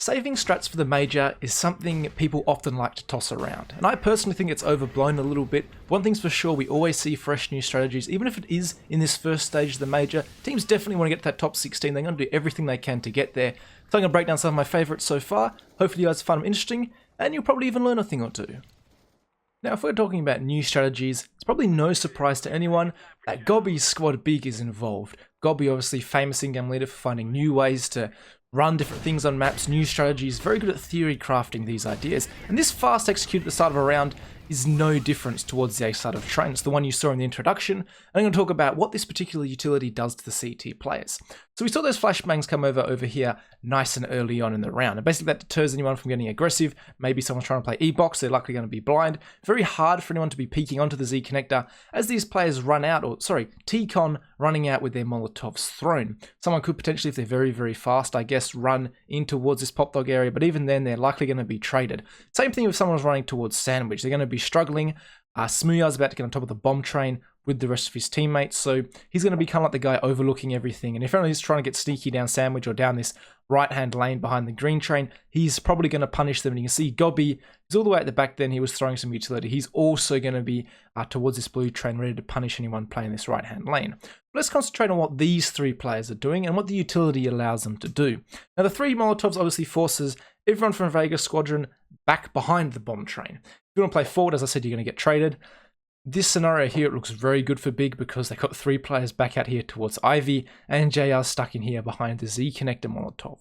Saving strats for the major is something people often like to toss around, and I personally think it's overblown a little bit. One thing's for sure, we always see fresh new strategies, even if it is in this first stage of the major. Teams definitely want to get to that top 16, they're going to do everything they can to get there. So I'm going to break down some of my favourites so far. Hopefully you guys find them interesting, and you'll probably even learn a thing or two. Now, if we're talking about new strategies, it's probably no surprise to anyone that Gobby's squad big is involved. Gobby, obviously famous in-game leader for finding new ways to run different things on maps, new strategies, very good at theory crafting these ideas. And this fast execute at the start of a round is no difference towards the A side of train. It's the one you saw in the introduction. And I'm going to talk about what this particular utility does to the CT players. So we saw those flashbangs come over here nice and early on in the round. And basically that deters anyone from getting aggressive. Maybe someone's trying to play E-box, they're likely going to be blind. Very hard for anyone to be peeking onto the Z connector as these players run out, or sorry, T-Con running out with their Molotovs thrown. Someone could potentially, if they're very, very fast, I guess, run in towards this pop dog area, but even then they're likely going to be traded. Same thing if someone's running towards Sandwich, they're going to be struggling. Smooyah's about to get on top of the bomb train with the rest of his teammates, so he's going to be kind of like the guy overlooking everything. And if anyone's trying to get sneaky down Sandwich or down this right-hand lane behind the green train, he's probably going to punish them. And you can see Gobby is all the way at the back then, he was throwing some utility. He's also going to be towards this blue train, ready to punish anyone playing this right-hand lane. But let's concentrate on what these three players are doing and what the utility allows them to do. Now, the three Molotovs obviously forces everyone from Vega Squadron back behind the bomb train. If you want to play forward, as I said, you're going to get traded. This scenario here, it looks very good for Big because they got three players back out here towards Ivy, and JR stuck in here behind the Z connector Molotov.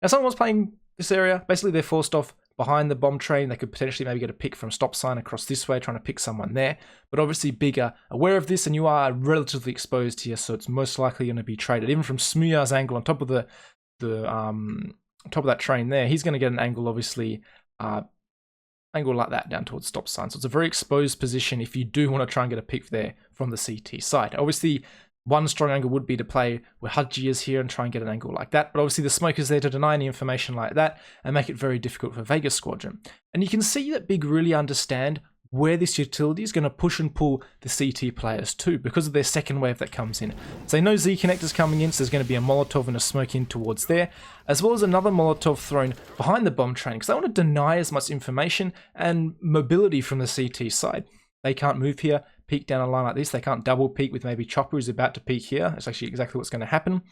Now, someone was playing this area. Basically, they're forced off behind the bomb train. They could potentially maybe get a pick from stop sign across this way, trying to pick someone there. But obviously, Big are aware of this, and you are relatively exposed here, so it's most likely going to be traded. Even from Smooyah's angle on top of the top of that train there, he's going to get an angle, obviously, angle like that down towards stop sign. So it's a very exposed position if you do want to try and get a pick there from the CT side. Obviously, one strong angle would be to play where Hudgy is here and try and get an angle like that. But obviously the smoke is there to deny any information like that and make it very difficult for Vega Squadron. And you can see that Big really understand where this utility is going to push and pull the CT players too, because of their second wave that comes in. So they know Z connector's coming in, so there's going to be a Molotov and a smoke in towards there, as well as another Molotov thrown behind the bomb train, because they want to deny as much information and mobility from the CT side. They can't move here, peek down a line like this, they can't double peek with maybe Chopper who's about to peek here. That's actually exactly what's going to happen.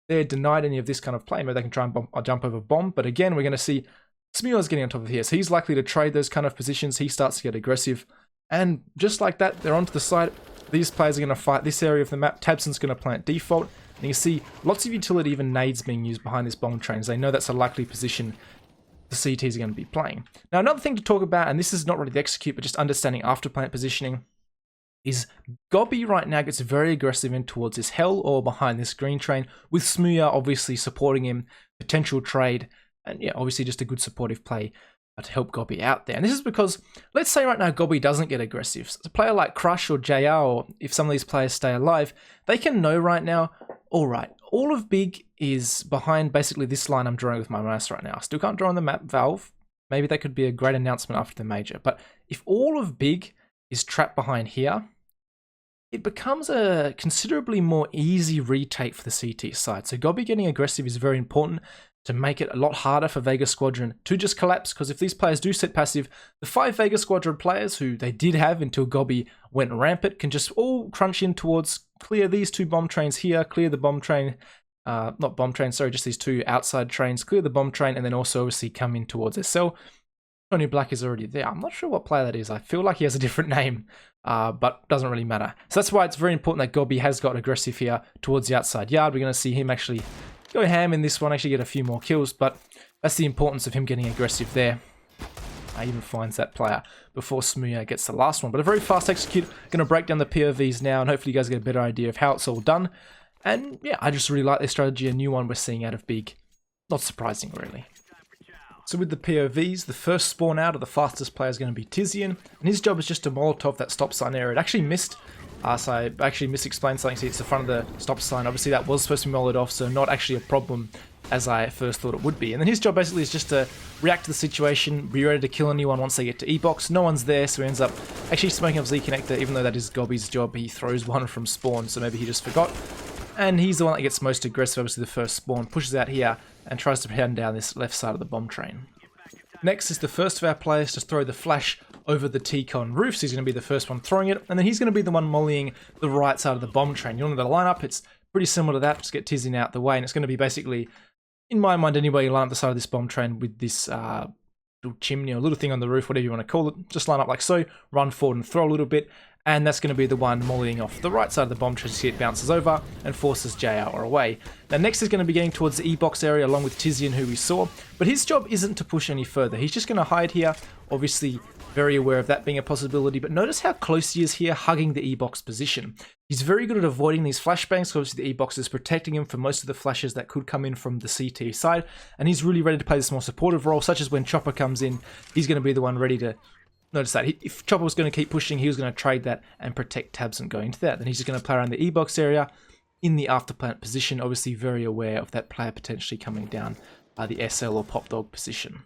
They're denied any of this kind of play. Maybe they can try and jump over bomb, but again, we're going to see Smooyah's getting on top of here, so he's likely to trade those kind of positions. He starts to get aggressive, and just like that, they're onto the side. These players are going to fight this area of the map. Tabson's going to plant default, and you see lots of utility, even nades being used behind this bomb train. So they know that's a likely position the CTs are going to be playing. Now, another thing to talk about, and this is not really the execute, but just understanding after plant positioning, is Gobby right now gets very aggressive in towards this hell or behind this green train, with Smooyah obviously supporting him, potential trade. And yeah, obviously just a good supportive play to help Gobby out there. And this is because, let's say right now Gobby doesn't get aggressive. So a player like Crush or JR, or if some of these players stay alive, they can know right now, alright, all of Big is behind basically this line I'm drawing with my mouse right now. I still can't draw on the map valve. Maybe that could be a great announcement after the major. But if all of Big is trapped behind here, it becomes a considerably more easy retake for the CT side. So Gobby getting aggressive is very important to make it a lot harder for Vega Squadron to just collapse, because if these players do set passive, the 5 Vega Squadron players who they did have until Gobby went rampant can just all crunch in towards clear these 2 bomb trains here, clear the bomb train, not bomb train, sorry, just these 2 outside trains, clear the bomb train, and then also obviously come in towards SL. Tony Black is already there. I'm not sure what player that is. I feel like he has a different name, but doesn't really matter. So that's why it's very important that Gobby has got aggressive here towards the outside yard. We're going to see him actually go ham in this one, actually get a few more kills, but that's the importance of him getting aggressive there. I even finds that player before Smooyah gets the last one. But a very fast execute. Going to break down the POVs now, and hopefully you guys get a better idea of how it's all done. And yeah, I just really like this strategy, a new one we're seeing out of Big. Not surprising, really. So with the POVs, the first spawn out of the fastest player is going to be Tizian, and his job is just to Molotov that stop sign area. It actually missed, so I actually misexplained something. See, it's the front of the stop sign. Obviously that was supposed to be Molotov, so not actually a problem as I first thought it would be. And then his job basically is just to react to the situation, be ready to kill anyone once they get to E-box. No one's there, so he ends up actually smoking up Z connector, even though that is Gobby's job. He throws one from spawn, so maybe he just forgot. And he's the one that gets most aggressive, obviously the first spawn, pushes out here, and tries to hand down this left side of the bomb train. Next is the first of our players to throw the flash over the T-con roof, so he's going to be the first one throwing it, and then he's going to be the one mollying the right side of the bomb train. You'll know the lineup, it's pretty similar to that, just get Tizian out the way, and it's going to be basically, in my mind anyway, you line up the side of this bomb train with this little chimney or little thing on the roof, whatever you want to call it, just line up like so, run forward and throw a little bit, and that's going to be the one mollying off the right side of the bomb train. See it bounces over and forces Jay out or away. Now next is going to be getting towards the E-box area along with Tizian, who we saw, but his job isn't to push any further. He's just going to hide here, obviously very aware of that being a possibility, but notice how close he is here, hugging the E-box position. He's very good at avoiding these flashbangs, because obviously the E-box is protecting him from most of the flashes that could come in from the CT side, and he's really ready to play this more supportive role, such as when Chopper comes in, he's going to be the one ready to... Notice that if Chopper was going to keep pushing, he was going to trade that and protect Tabs and going to that. Then he's just going to play around the E-box area in the afterplant position, obviously very aware of that player potentially coming down the SL or Pop Dog position.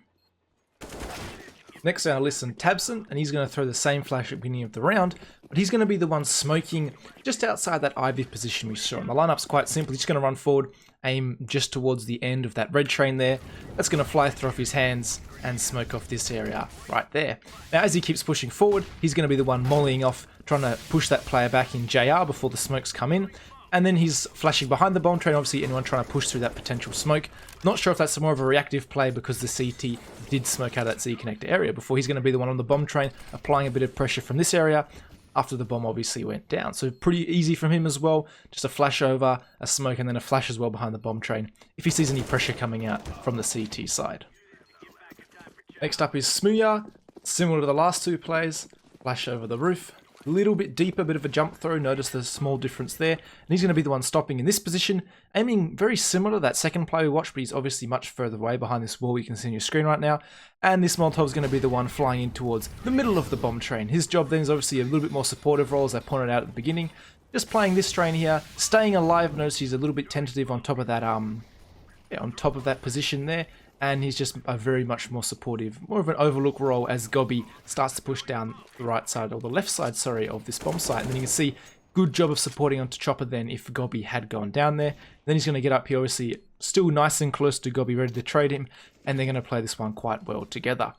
Next on our list is Tabson, and he's going to throw the same flash at the beginning of the round, but he's going to be the one smoking just outside that Ivy position we saw. And the lineup's quite simple. He's just going to run forward, aim just towards the end of that red train there. That's going to fly through off his hands and smoke off this area right there. Now, as he keeps pushing forward, he's going to be the one mollying off, trying to push that player back in JR before the smokes come in. And then he's flashing behind the bomb train, obviously anyone trying to push through that potential smoke. Not sure if that's more of a reactive play because the CT did smoke out of that Z connector area before. He's going to be the one on the bomb train, applying a bit of pressure from this area after the bomb obviously went down. So pretty easy from him as well. Just a flash over, a smoke, and then a flash as well behind the bomb train if he sees any pressure coming out from the CT side. Next up is Smooya, similar to the last two plays, flash over the roof. A little bit deeper, bit of a jump throw, notice the small difference there. And he's going to be the one stopping in this position, aiming very similar to that second play we watched, but he's obviously much further away behind this wall you can see on your screen right now. And this Molotov is going to be the one flying in towards the middle of the bomb train. His job then is obviously a little bit more supportive role, as I pointed out at the beginning. Just playing this train here, staying alive. Notice he's a little bit tentative on top of that, on top of that position there. And he's just a very much more supportive, more of an overlook role as Gobby starts to push down the right side, or the left side, sorry, of this bomb site. And then you can see, good job of supporting onto Chopper then if Gobby had gone down there. Then he's going to get up here, obviously still nice and close to Gobby, ready to trade him. And they're going to play this one quite well together.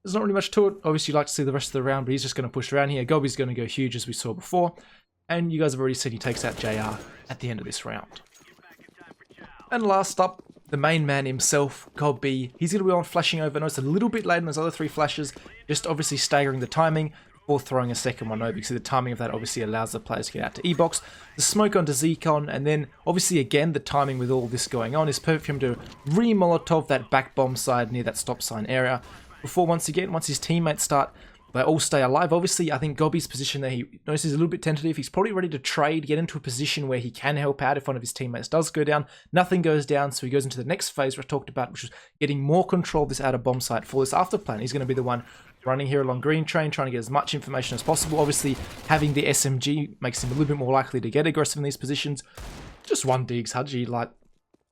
There's not really much to it. Obviously you'd like to see the rest of the round, but he's just going to push around here. Gobby's going to go huge as we saw before. And you guys have already seen he takes out JR at the end of this round. And last up, the main man himself, Gobby. He's going to be on flashing over. Notice a little bit later than those other three flashes, just obviously staggering the timing before throwing a second one over, because the timing of that obviously allows the players to get out to E-box. The smoke onto Zcon, and then obviously again the timing with all this going on is perfect for him to re-Molotov that back bomb side near that stop sign area before once his teammates start. They all stay alive. Obviously, I think Gobby's position there, he notices a little bit tentative. He's probably ready to trade, get into a position where he can help out if one of his teammates does go down. Nothing goes down, so he goes into the next phase we talked about, which is getting more control of this outer bomb site for this after plan. He's going to be the one running here along green train, trying to get as much information as possible. Obviously, having the SMG makes him a little bit more likely to get aggressive in these positions. Just one digs Haji like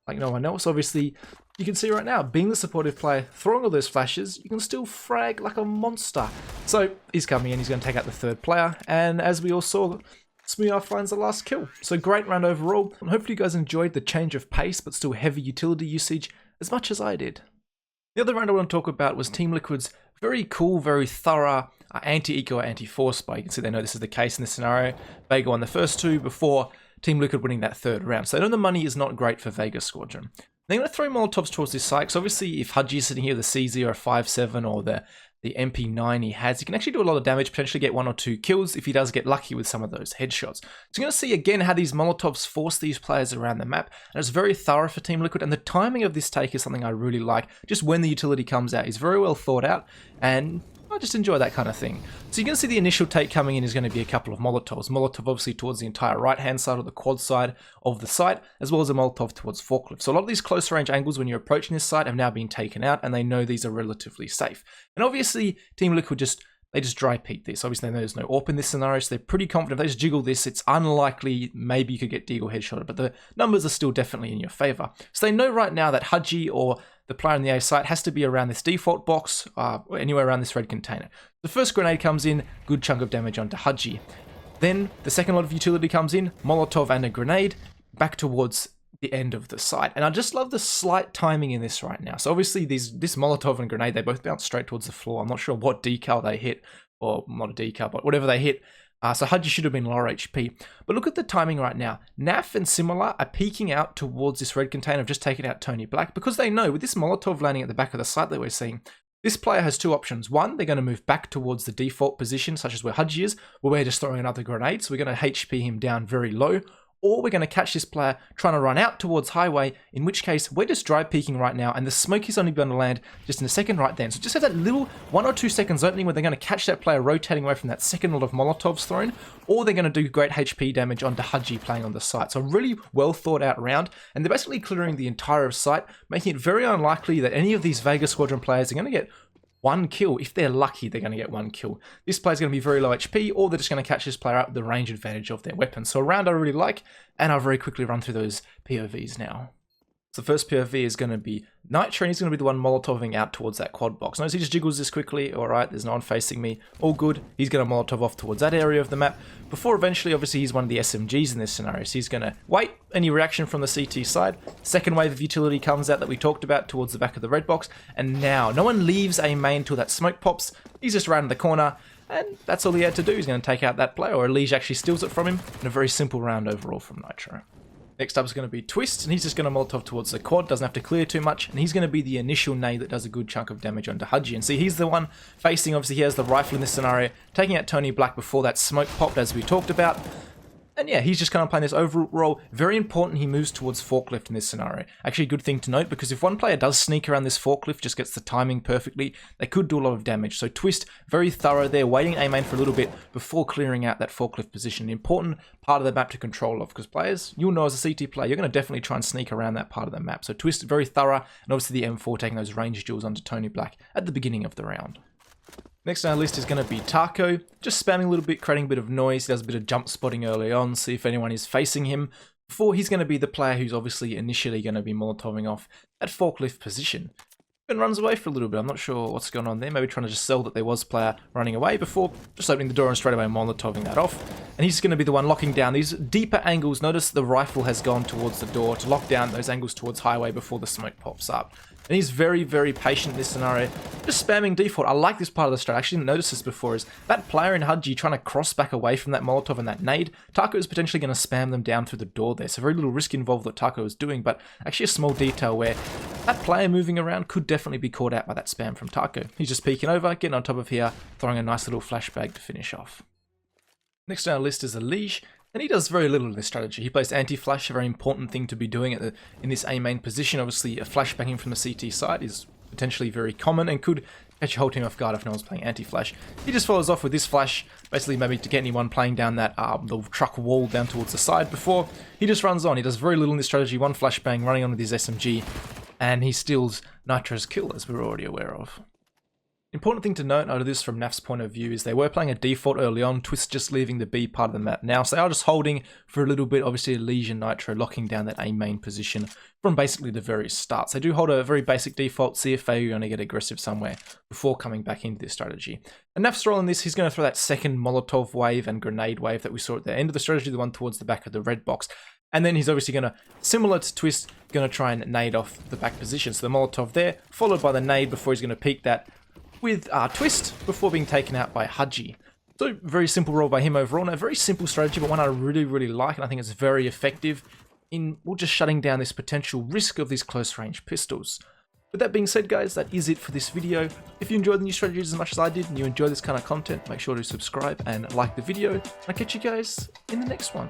no one else. Obviously, you can see right now, being the supportive player, throwing all those flashes, you can still frag like a monster. So he's coming in, he's going to take out the third player, and as we all saw, Smooya finds the last kill. So great round overall, and hopefully you guys enjoyed the change of pace, but still heavy utility usage as much as I did. The other round I want to talk about was Team Liquid's very cool, very thorough anti-eco, anti-force spy. You can see they know this is the case in this scenario. Vega won the first two before Team Liquid winning that third round. So I know the money is not great for Vega Squadron. They're going to throw Molotovs towards this site, because obviously if Haji is sitting here with the CZ or a 5.7 or the MP9 he has, he can actually do a lot of damage, potentially get 1 or 2 kills if he does get lucky with some of those headshots. So you're going to see again how these Molotovs force these players around the map, and it's very thorough for Team Liquid, and the timing of this take is something I really like. Just when the utility comes out is very well thought out, and I just enjoy that kind of thing. So you're going to see the initial take coming in is going to be a couple of Molotovs. Molotov obviously towards the entire right-hand side or the quad side of the site, as well as a Molotov towards Forklift. So a lot of these close range angles when you're approaching this site have now been taken out, and they know these are relatively safe. And obviously, Team Liquid they just dry peek this. Obviously, they know there's no AWP in this scenario, so they're pretty confident. If they just jiggle this, it's unlikely maybe you could get Deagle headshotted, but the numbers are still definitely in your favor. So they know right now that Haji or the player in the A site has to be around this default box, or anywhere around this red container. The first grenade comes in, good chunk of damage onto Haji. Then the second lot of utility comes in, Molotov and a grenade, back towards the end of the site. And I just love the slight timing in this right now. So obviously this Molotov and grenade, they both bounce straight towards the floor. I'm not sure what decal they hit, or not a decal, but whatever they hit. So Hadji should have been lower HP. But look at the timing right now. Naf and Similar are peeking out towards this red container of just taking out Tony Black, because they know with this Molotov landing at the back of the site that we're seeing, this player has two options. One, they're going to move back towards the default position, such as where Hadji is, where we're just throwing another grenade, so we're going to HP him down very low. Or we're going to catch this player trying to run out towards highway, in which case we're just dry peeking right now, and the smoke is only going to land just in a second right then. So just have that little 1 or 2 seconds opening where they're going to catch that player rotating away from that second lot of Molotovs thrown, or they're going to do great HP damage onto Hadji playing on the site. So a really well thought out round, and they're basically clearing the entire site, making it very unlikely that any of these Vega Squadron players are going to get one kill. If they're lucky, they're going to get one kill. This player's going to be very low HP, or they're just going to catch this player out with the range advantage of their weapon. So a round I really like, and I'll very quickly run through those POVs now. So the first POV is going to be Nitro, and he's going to be the one Molotoving out towards that quad box. Notice he just jiggles this quickly. Alright, there's no one facing me. All good. He's going to Molotov off towards that area of the map, before eventually, obviously, he's one of the SMGs in this scenario. So he's going to wait any reaction from the CT side. Second wave of utility comes out that we talked about towards the back of the red box. And now, no one leaves a main till that smoke pops. He's just around the corner. And that's all he had to do. He's going to take out that player, or Elige actually steals it from him. And a very simple round overall from Nitro. Next up is going to be Twist, and he's just going to Molotov towards the quad, doesn't have to clear too much, and he's going to be the initial nade that does a good chunk of damage onto Hadji. And see, he's the one facing, obviously he has the rifle in this scenario, taking out Tony Black before that smoke popped, as we talked about. And yeah, he's just kind of playing this overall. Very important he moves towards forklift in this scenario. Actually, a good thing to note, because if one player does sneak around this forklift, just gets the timing perfectly, they could do a lot of damage. So Twist, very thorough there, waiting A main for a little bit before clearing out that forklift position. An important part of the map to control of, because players, you'll know as a CT player, you're going to definitely try and sneak around that part of the map. So Twist, very thorough, and obviously the M4 taking those range duels onto Tony Black at the beginning of the round. Next on our list is going to be Taco, just spamming a little bit, creating a bit of noise. He does a bit of jump spotting early on, see if anyone is facing him, before he's going to be the player who's obviously initially going to be Molotoving off at forklift position. And runs away for a little bit. I'm not sure what's going on there. Maybe trying to just sell that there was player running away before just opening the door and straight away Molotoving that off. And he's going to be the one locking down these deeper angles. Notice the rifle has gone towards the door to lock down those angles towards highway before the smoke pops up. And he's very, very patient in this scenario, just spamming default. I like this part of the strat. I actually didn't notice this before, is that player in Hadji trying to cross back away from that Molotov and that nade. Taco is potentially going to spam them down through the door there. So very little risk involved that Taco is doing, but actually a small detail where that player moving around could definitely be caught out by that spam from Taco. He's just peeking over, getting on top of here, throwing a nice little flashbang to finish off. Next on our list is Elige, and he does very little in this strategy. He plays anti-flash, a very important thing to be doing in this A main position. Obviously, a flashbanging from the CT side is potentially very common and could catch your whole team off guard if no one's playing anti-flash. He just follows off with this flash, basically maybe to get anyone playing down that the truck wall down towards the side before. He just runs on. He does very little in this strategy. One flashbang running on with his SMG, and he steals Nitro's kill, as we're already aware of. Important thing to note out of this from Naf's point of view is they were playing a default early on, Twist just leaving the B part of the map now, so they are just holding for a little bit, obviously Elige and Nitro locking down that A main position from basically the very start. So they do hold a very basic default, see if they're going to get aggressive somewhere before coming back into this strategy. And Naf's role in this, he's going to throw that second Molotov wave and grenade wave that we saw at the end of the strategy, the one towards the back of the red box. And then he's obviously going to, similar to Twist, going to try and nade off the back position. So the Molotov there, followed by the nade before he's going to peek that with Twist before being taken out by Hadji. So very simple role by him overall, and a very simple strategy, but one I really, really like, and I think it's very effective in just shutting down this potential risk of these close range pistols. With that being said, guys, that is it for this video. If you enjoyed the new strategies as much as I did, and you enjoy this kind of content, make sure to subscribe and like the video, and I'll catch you guys in the next one.